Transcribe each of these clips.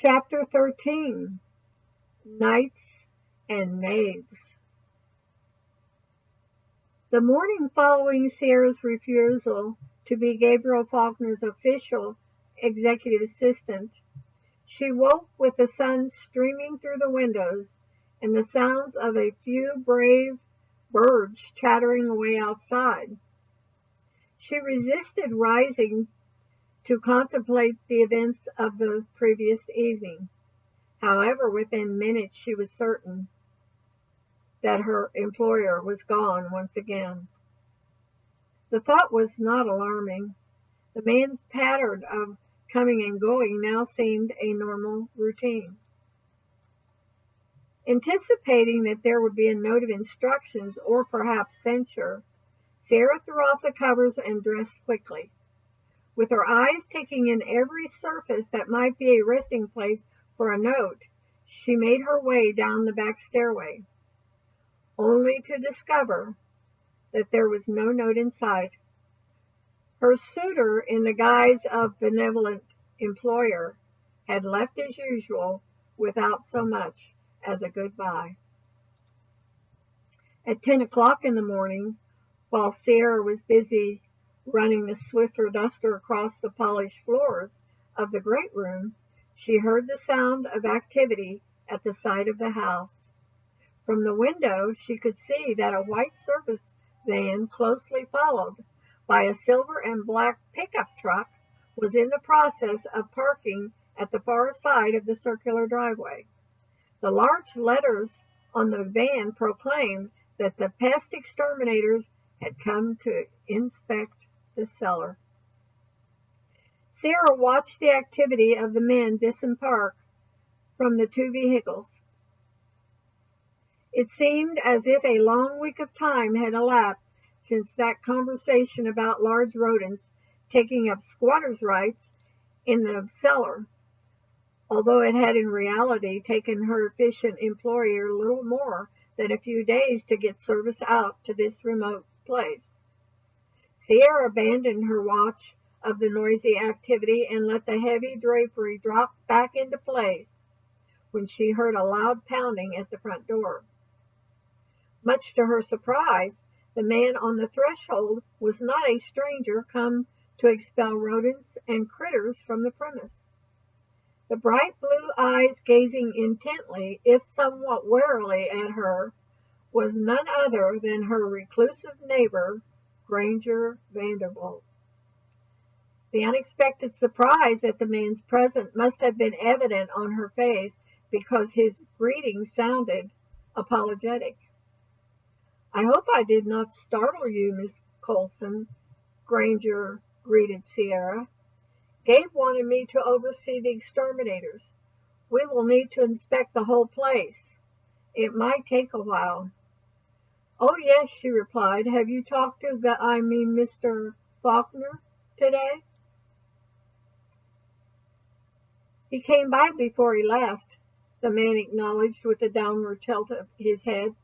Chapter 13. Knights and Knaves. The morning following Sierra's refusal to be Gabriel Faulkner's official executive assistant, she woke with the sun streaming through the windows and the sounds of a few brave birds chattering away outside. She resisted rising to contemplate the events of the previous evening. However, within minutes she was certain that her employer was gone once again. The thought was not alarming. The man's pattern of coming and going now seemed a normal routine. Anticipating that there would be a note of instructions or perhaps censure, Sarah threw off the covers and dressed quickly. With her eyes taking in every surface that might be a resting place for a note, she made her way down the back stairway, only to discover that there was no note in sight. Her suitor, in the guise of benevolent employer, had left as usual without so much as a goodbye. At 10 o'clock in the morning, while Sierra was busy running the Swiffer duster across the polished floors of the great room, she heard the sound of activity at the side of the house. From the window, she could see that a white service van, closely followed by a silver and black pickup truck, was in the process of parking at the far side of the circular driveway. The large letters on the van proclaimed that the pest exterminators had come to inspect the cellar. Sarah watched the activity of the men disembark from the two vehicles. It seemed as if a long week of time had elapsed since that conversation about large rodents taking up squatters' rights in the cellar, although it had in reality taken her efficient employer little more than a few days to get service out to this remote place. Sierra abandoned her watch of the noisy activity and let the heavy drapery drop back into place when she heard a loud pounding at the front door. Much to her surprise, the man on the threshold was not a stranger come to expel rodents and critters from the premise. The bright blue eyes gazing intently, if somewhat warily, at her was none other than her reclusive neighbor, Granger Vanderbilt. The unexpected surprise at the man's presence must have been evident on her face, because his greeting sounded apologetic. "I hope I did not startle you, Miss Colson," Granger greeted Sierra. "Gabe wanted me to oversee the exterminators. We will need to inspect the whole place. It might take a while." "Oh, yes," she replied. "Have you talked to Mr. Faulkner today?" "He came by before he left," the man acknowledged with a downward tilt of his head.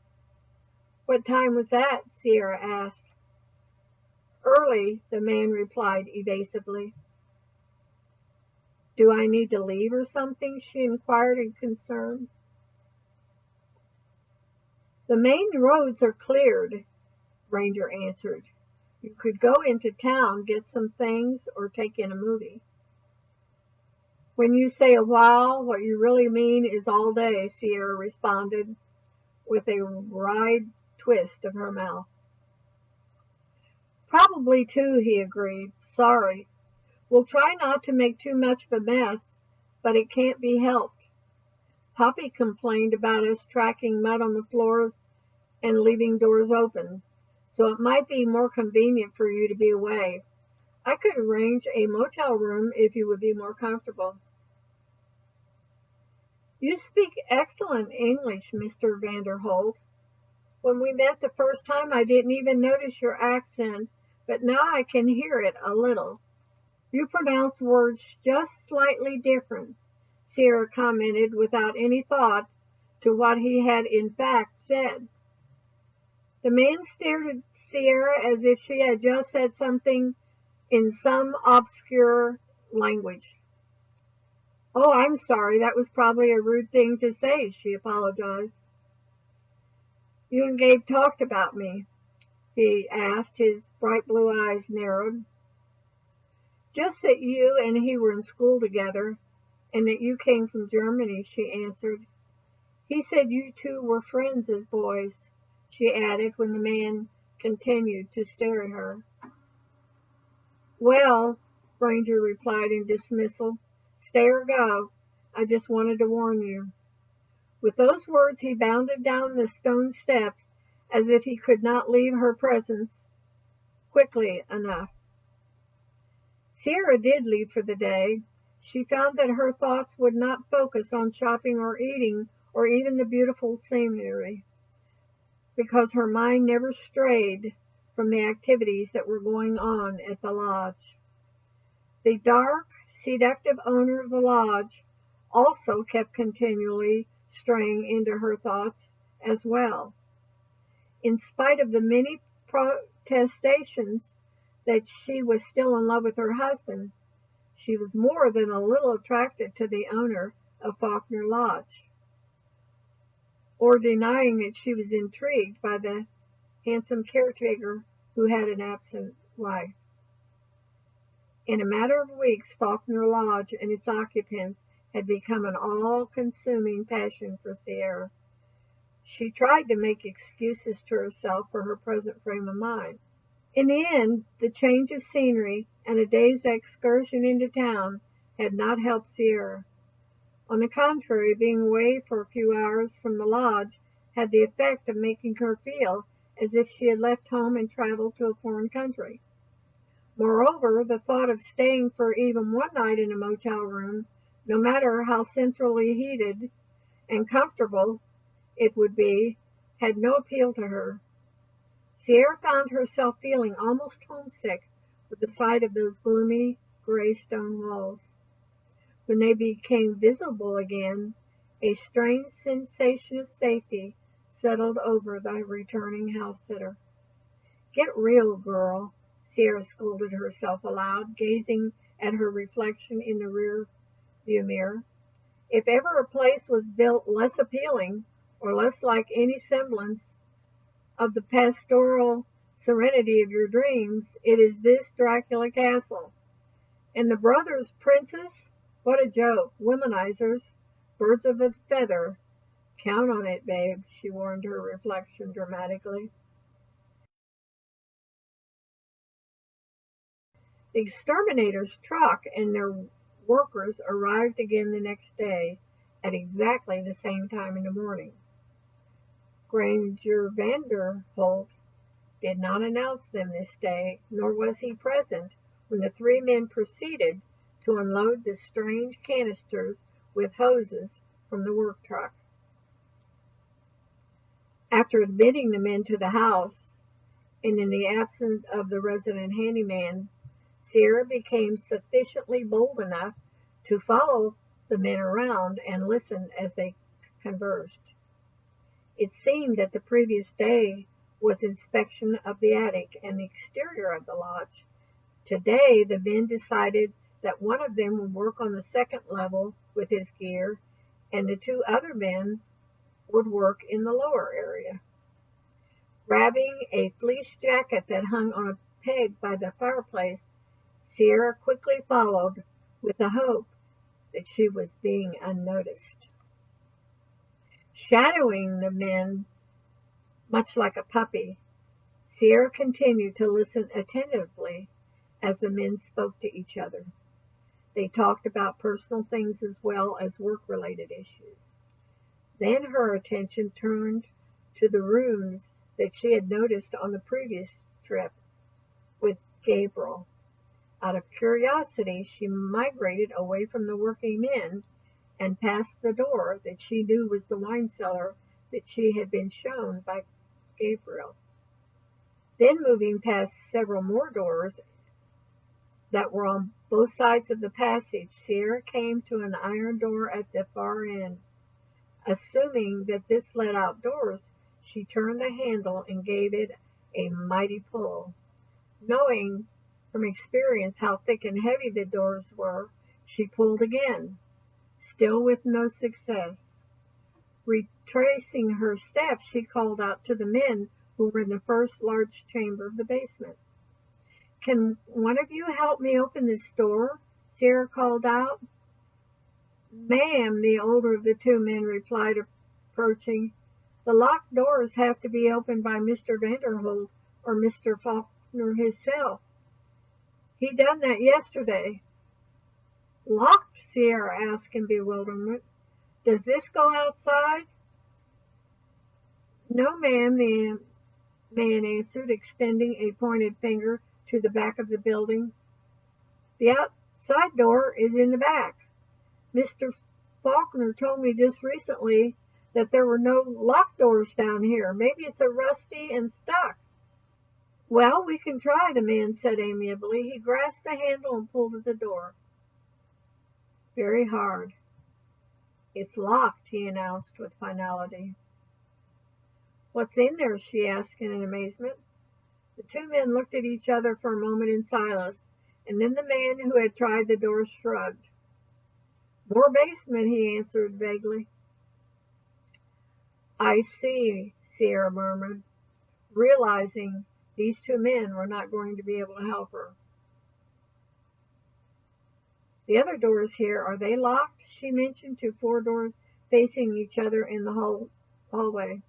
"What time was that?" Sierra asked. "Early," the man replied evasively. "Do I need to leave or something?" she inquired in concern. "The main roads are cleared," Granger answered. "You could go into town, get some things, or take in a movie." "When you say a while, what you really mean is all day," Sierra responded, with a wry twist of her mouth. "Probably two," he agreed. "Sorry. We'll try not to make too much of a mess, but it can't be helped. Poppy complained about us tracking mud on the floors and leaving doors open, so it might be more convenient for you to be away. I could arrange a motel room if you would be more comfortable." "You speak excellent English, Mr. Vanderholt. When we met the first time I didn't even notice your accent, but now I can hear it a little." "You pronounce words just slightly different," Sierra commented without any thought to what he had in fact said. The man stared at Sierra as if she had just said something in some obscure language. Oh, I'm sorry. That was probably a rude thing to say, she apologized. You and Gabe talked about me, he asked, his bright blue eyes narrowed. Just that you and he were in school together, and that you came from Germany, she answered. He said you two were friends as boys, she added when the man continued to stare at her. Well, Granger replied in dismissal, stay or go. I just wanted to warn you. With those words he bounded down the stone steps as if he could not leave her presence quickly enough. Sierra did leave for the day. She found that her thoughts would not focus on shopping or eating or even the beautiful scenery, because her mind never strayed from the activities that were going on at the lodge. The dark, seductive owner of the lodge also kept continually straying into her thoughts as well. In spite of the many protestations that she was still in love with her husband, she was more than a little attracted to the owner of Faulkner Lodge, or denying that she was intrigued by the handsome caretaker who had an absent wife. In a matter of weeks, Faulkner Lodge and its occupants had become an all-consuming passion for Sierra. She tried to make excuses to herself for her present frame of mind. In the end, the change of scenery and a day's excursion into town had not helped Sierra. On the contrary, being away for a few hours from the lodge had the effect of making her feel as if she had left home and traveled to a foreign country. Moreover, the thought of staying for even one night in a motel room, no matter how centrally heated and comfortable it would be, had no appeal to her. Sierra found herself feeling almost homesick with the sight of those gloomy gray stone walls. When they became visible again, a strange sensation of safety settled over the returning house sitter. Get real, girl, Sierra scolded herself aloud, gazing at her reflection in the rear view mirror. If ever a place was built less appealing, or less like any semblance of the pastoral serenity of your dreams, it is this Dracula castle. And the brothers princes? What a joke. Womanizers. Birds of a feather. Count on it, babe, she warned her reflection dramatically. The exterminator's truck and their workers arrived again the next day at exactly the same time in the morning. Granger Vanderholt did not announce them this day, nor was he present when the three men proceeded to unload the strange canisters with hoses from the work truck. After admitting the men to the house, and in the absence of the resident handyman, Sierra became sufficiently bold enough to follow the men around and listen as they conversed. It seemed that the previous day was inspection of the attic and the exterior of the lodge. Today, the men decided that one of them would work on the second level with his gear, and the two other men would work in the lower area. Grabbing a fleece jacket that hung on a peg by the fireplace, Sierra quickly followed with the hope that she was being unnoticed. Shadowing the men much like a puppy, Sierra continued to listen attentively as the men spoke to each other. They talked about personal things as well as work-related issues. Then her attention turned to the rooms that she had noticed on the previous trip with Gabriel. Out of curiosity, she migrated away from the working men and past the door that she knew was the wine cellar that she had been shown by Gabriel. Then, moving past several more doors that were on both sides of the passage, Sierra came to an iron door at the far end. Assuming that this led outdoors, she turned the handle and gave it a mighty pull. Knowing from experience how thick and heavy the doors were, she pulled again. still with no success. Retracing her steps, she called out to the men who were in the first large chamber of the basement. "Can one of you help me open this door?" Sierra called out. "Ma'am," the older of the two men replied, approaching, "the locked doors have to be opened by Mr. Vanderholt or Mr. Faulkner himself. He done that yesterday." "Locked?" Sierra asked in bewilderment. "Does this go outside?" "No, ma'am," the man answered, extending a pointed finger to the back of the building. "The outside door is in the back. Mr. Faulkner told me just recently that there were no locked doors down here. Maybe it's a rusty and stuck." "Well, we can try," the man said amiably. He grasped the handle and pulled at the door. Very hard. "It's locked," he announced with finality. "What's in there?" she asked in amazement. The two men looked at each other for a moment in silence, and then the man who had tried the door shrugged. "More basement," he answered vaguely. "I see," Sierra murmured, realizing these two men were not going to be able to help her. "The other doors here, are they locked?" she mentioned to four doors facing each other in the hallway.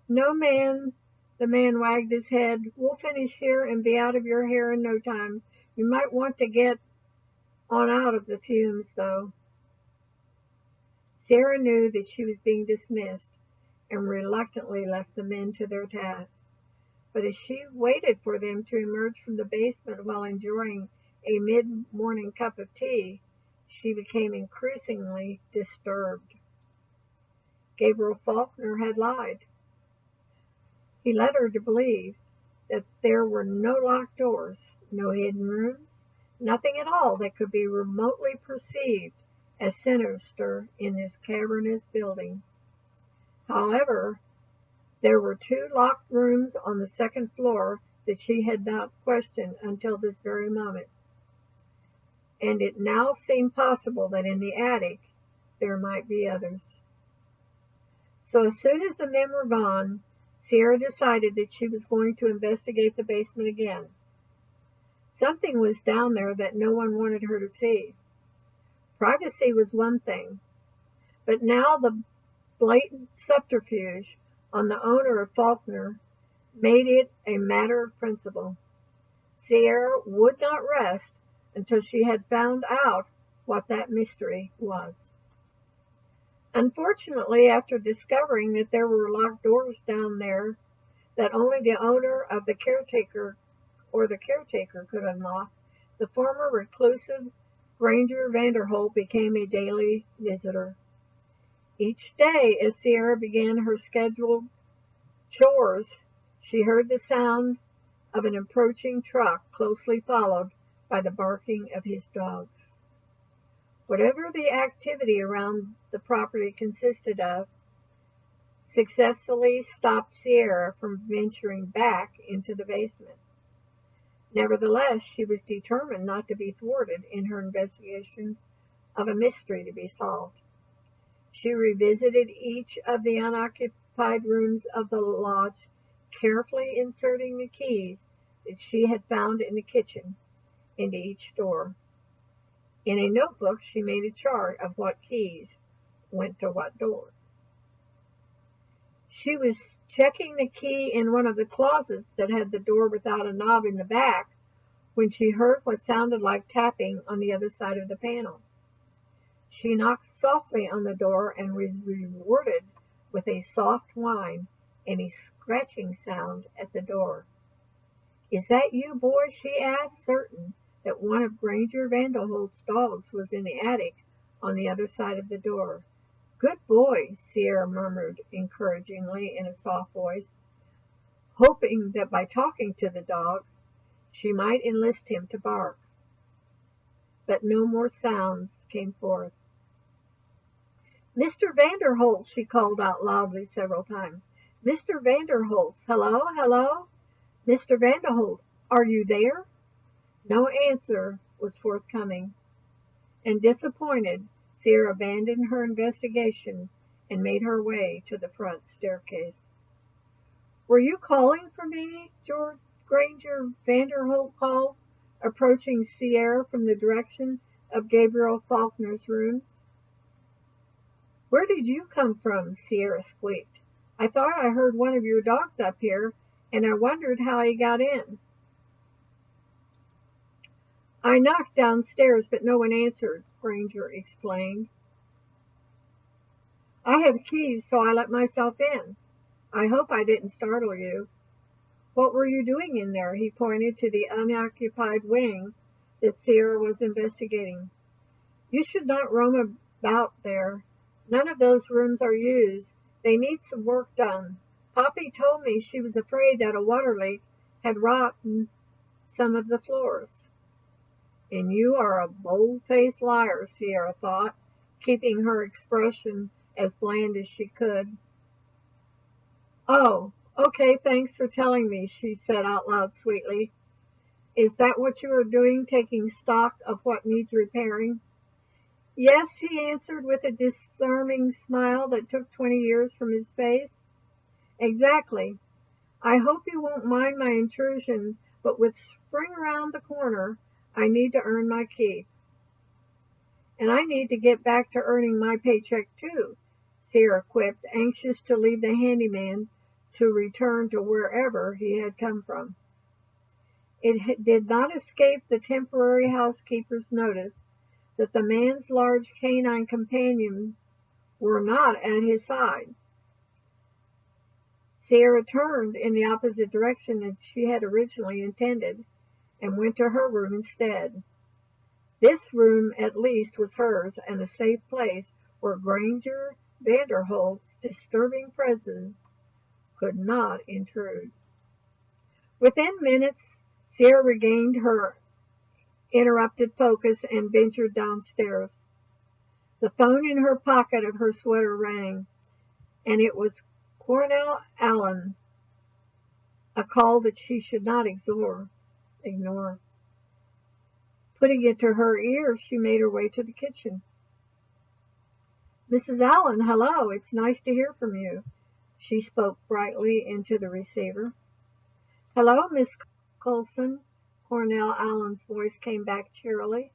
"No, man," the man wagged his head. "We'll finish here and be out of your hair in no time. You might want to get on out of the fumes, though." Sarah knew that she was being dismissed and reluctantly left the men to their tasks. But as she waited for them to emerge from the basement while enjoying a mid-morning cup of tea, she became increasingly disturbed. Gabriel Faulkner had lied. He led her to believe that there were no locked doors, no hidden rooms, nothing at all that could be remotely perceived as sinister in this cavernous building. However, there were two locked rooms on the second floor that she had not questioned until this very moment, and it now seemed possible that in the attic there might be others. So as soon as the men were gone, Sierra decided that she was going to investigate the basement again. Something was down there that no one wanted her to see. Privacy was one thing, but now the blatant subterfuge on the owner of Faulkner made it a matter of principle. Sierra would not rest until she had found out what that mystery was. Unfortunately, after discovering that there were locked doors down there that only the owner of the caretaker could unlock, the former reclusive Granger Vanderholt became a daily visitor. Each day, as Sierra began her scheduled chores, she heard the sound of an approaching truck, closely followed by the barking of his dogs. Whatever the activity around the property consisted of, successfully stopped Sierra from venturing back into the basement. Nevertheless, she was determined not to be thwarted in her investigation of a mystery to be solved. She revisited each of the unoccupied rooms of the lodge, carefully inserting the keys that she had found in the kitchen into each door. In a notebook, she made a chart of what keys went to what door. She was checking the key in one of the closets that had the door without a knob in the back when she heard what sounded like tapping on the other side of the panel. She knocked softly on the door and was rewarded with a soft whine and a scratching sound at the door. "Is that you, boy?" she asked, certain that one of Granger Vanderholt's dogs was in the attic on the other side of the door. "Good boy," Sierra murmured encouragingly in a soft voice, hoping that by talking to the dog she might enlist him to bark. But no more sounds came forth. "Mr. Vanderholt," she called out loudly several times. "Mr. Vanderholt, hello, hello! Mr. Vanderholt, are you there?" No answer was forthcoming, and disappointed, Sierra abandoned her investigation and made her way to the front staircase. "Were you calling for me?" George Granger Vanderholt called, approaching Sierra from the direction of Gabriel Faulkner's rooms. "Where did you come from?" Sierra squeaked. "I thought I heard one of your dogs up here, and I wondered how he got in." "I knocked downstairs, but no one answered," Granger explained. "I have keys, so I let myself in. I hope I didn't startle you." "What were you doing in there?" He pointed to the unoccupied wing that Sierra was investigating. "You should not roam about there. None of those rooms are used. They need some work done. Poppy told me she was afraid that a water leak had rotten some of the floors." "And you are a bold-faced liar," Sierra thought, keeping her expression as bland as she could. "Oh, okay, thanks for telling me," she said out loud sweetly. "Is that what you are doing, taking stock of what needs repairing?" "Yes," he answered with a disarming smile that took 20 years from his face. "Exactly. I hope you won't mind my intrusion, but with spring around the corner, I need to earn my keep." "And I need to get back to earning my paycheck too," Sierra quipped, anxious to leave the handyman to return to wherever he had come from. It did not escape the temporary housekeeper's notice that the man's large canine companions were not at his side. Sierra turned in the opposite direction that she had originally intended, and went to her room instead. This room at least was hers, and a safe place where Granger Vanderholt's disturbing presence could not intrude. Within minutes, Sierra regained her interrupted focus and ventured downstairs. The phone in her pocket of her sweater rang, and it was Cornell Allen, a call that she should not ignore. Putting it to her ear, she made her way to the kitchen. "Mrs. Allen, hello, it's nice to hear from you." She spoke brightly into the receiver. "Hello, Miss Colson." Cornell Allen's voice came back cheerily.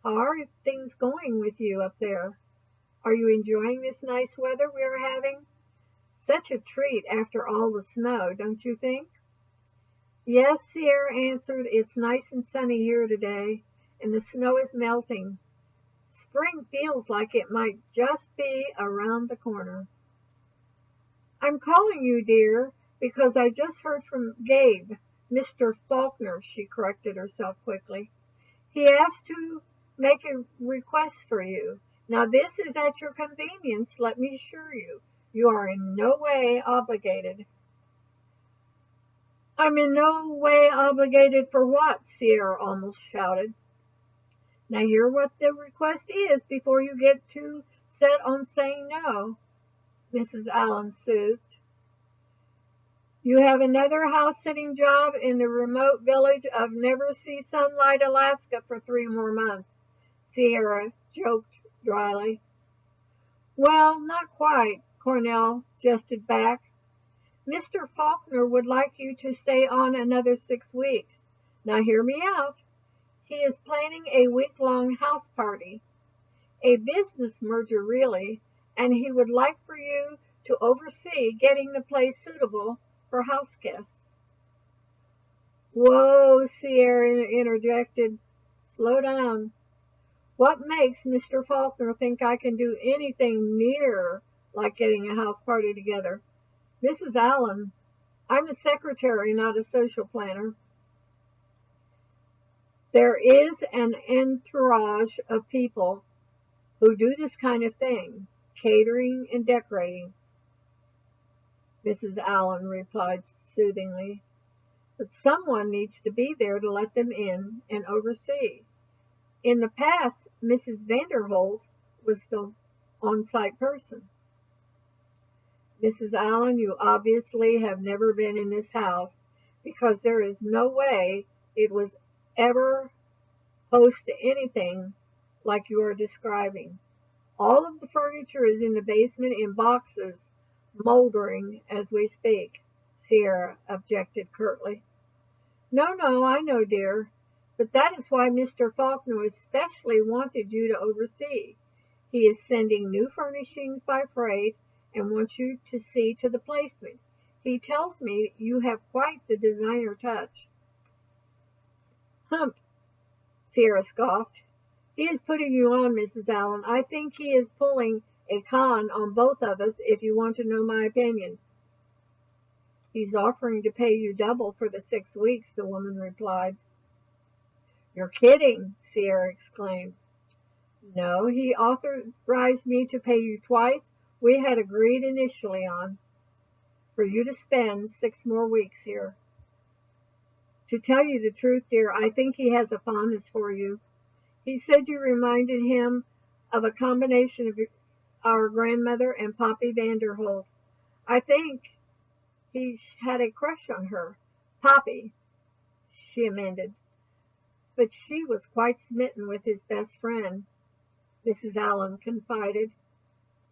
"How are things going with you up there? Are you enjoying this nice weather we are having? Such a treat after all the snow, don't you think?" "Yes," Sierra answered. "It's nice and sunny here today, and the snow is melting. Spring feels like it might just be around the corner." "I'm calling you, dear, because I just heard from Gabe, Mr. Faulkner," she corrected herself quickly. "He asked to make a request for you. Now this is at your convenience, let me assure you. You are in no way obligated." "I'm in no way obligated for what?" Sierra almost shouted. "Now hear what the request is before you get too set on saying no," Mrs. Allen soothed. "You have another house-sitting job in the remote village of Never-See-Sunlight, Alaska for 3 more months," Sierra joked dryly. "Well, not quite," Cornell jested back. "Mr. Faulkner would like you to stay on another 6 weeks. Now hear me out. He is planning a week-long house party, a business merger really, and he would like for you to oversee getting the place suitable for house guests." "Whoa," Sierra interjected. "Slow down. What makes Mr. Faulkner think I can do anything near like getting a house party together? Mrs. Allen, I'm a secretary, not a social planner." "There is an entourage of people who do this kind of thing, catering and decorating," Mrs. Allen replied soothingly. "But someone needs to be there to let them in and oversee. In the past, Mrs. Vanderholt was the on-site person." "Mrs. Allen, you obviously have never been in this house, because there is no way it was ever host to anything like you are describing. All of the furniture is in the basement in boxes, moldering as we speak," Sierra objected curtly. "No, no, I know, dear. But that is why Mr. Faulkner especially wanted you to oversee. He is sending new furnishings by freight and wants you to see to the placement. He tells me you have quite the designer touch." "Humph," Sierra scoffed. "He is putting you on, Mrs. Allen. I think he is pulling a con on both of us, if you want to know my opinion." "He's offering to pay you double for the 6 weeks," the woman replied. "You're kidding," Sierra exclaimed. "No, he authorized me to pay you twice we had agreed initially on, for you to spend 6 more weeks here. To tell you the truth, dear, I think he has a fondness for you. He said you reminded him of a combination of our grandmother and Poppy Vanderholt. I think he had a crush on her. Poppy," she amended. "But she was quite smitten with his best friend," Mrs. Allen confided.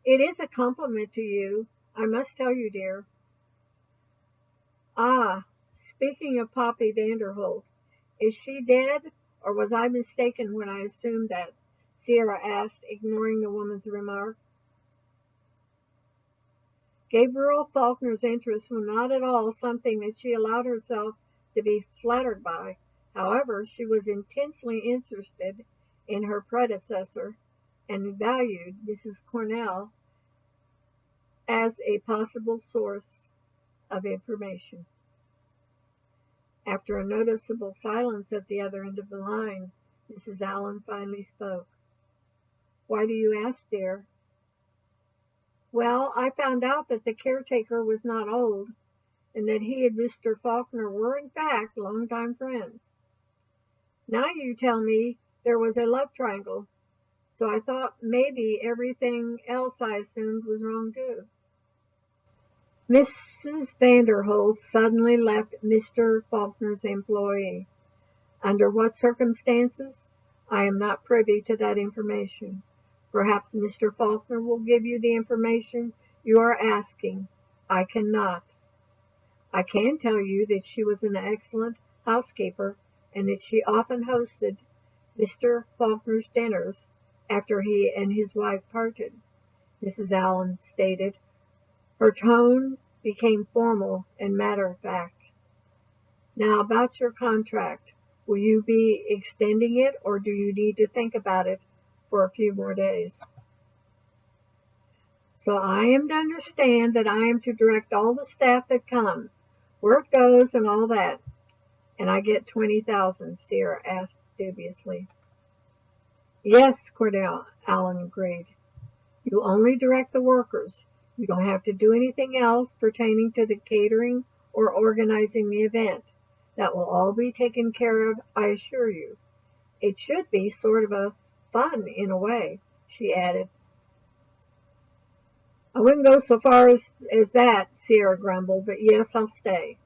"It is a compliment to you, I must tell you, dear." "Ah, speaking of Poppy Vanderholt, is she dead, or was I mistaken when I assumed that?" Sierra asked, ignoring the woman's remark. Gabriel Faulkner's interests were not at all something that she allowed herself to be flattered by. However, she was intensely interested in her predecessor and valued Mrs. Cornell as a possible source of information. After a noticeable silence at the other end of the line, Mrs. Allen finally spoke. "Why do you ask, dear?" "Well, I found out that the caretaker was not old, and that he and Mr. Faulkner were in fact longtime friends. Now you tell me there was a love triangle, so I thought maybe everything else I assumed was wrong too." Mrs. Vanderholt suddenly left Mr. Faulkner's employee. Under what circumstances? I am not privy to that information. Perhaps Mr. Faulkner will give you the information you are asking. I cannot. I can tell you that she was an excellent housekeeper and that she often hosted Mr. Faulkner's dinners after he and his wife parted," Mrs. Allen stated. Her tone became formal and matter-of-fact. "Now about your contract. Will you be extending it, or do you need to think about it for a few more days?" "So I am to understand that I am to direct all the staff that comes, where it goes and all that, and I get 20,000, Sierra asked dubiously. "Yes," Cornell Allen agreed. "You only direct the workers. You don't have to do anything else pertaining to the catering or organizing the event. That will all be taken care of, I assure you. It should be sort of a fun in a way," she added. "I wouldn't go so far as that," Sierra grumbled, "but yes, I'll stay."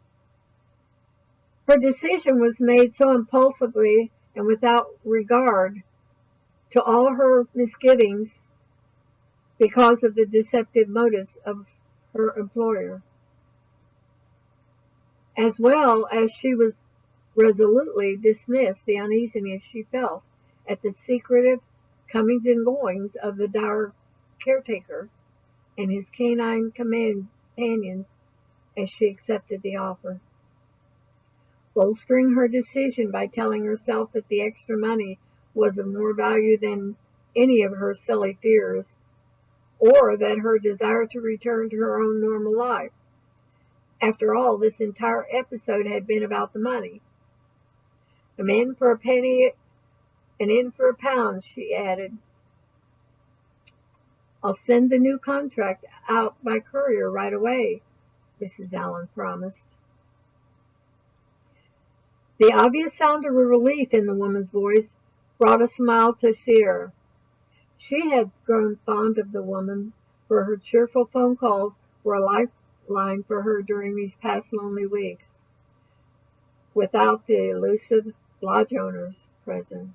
Her decision was made so impulsively and without regard to all her misgivings because of the deceptive motives of her employer, as well as she was resolutely dismissed the uneasiness she felt at the secretive comings and goings of the dour caretaker and his canine companions as she accepted the offer, bolstering her decision by telling herself that the extra money was of more value than any of her silly fears, or that her desire to return to her own normal life. After all, this entire episode had been about the money. "A man for a penny, an in for a pound," she added. "I'll send the new contract out by courier right away," Mrs. Allen promised. The obvious sound of relief in the woman's voice brought a smile to Sierra. She had grown fond of the woman, for her cheerful phone calls were a lifeline for her during these past lonely weeks, without the elusive lodge owners present.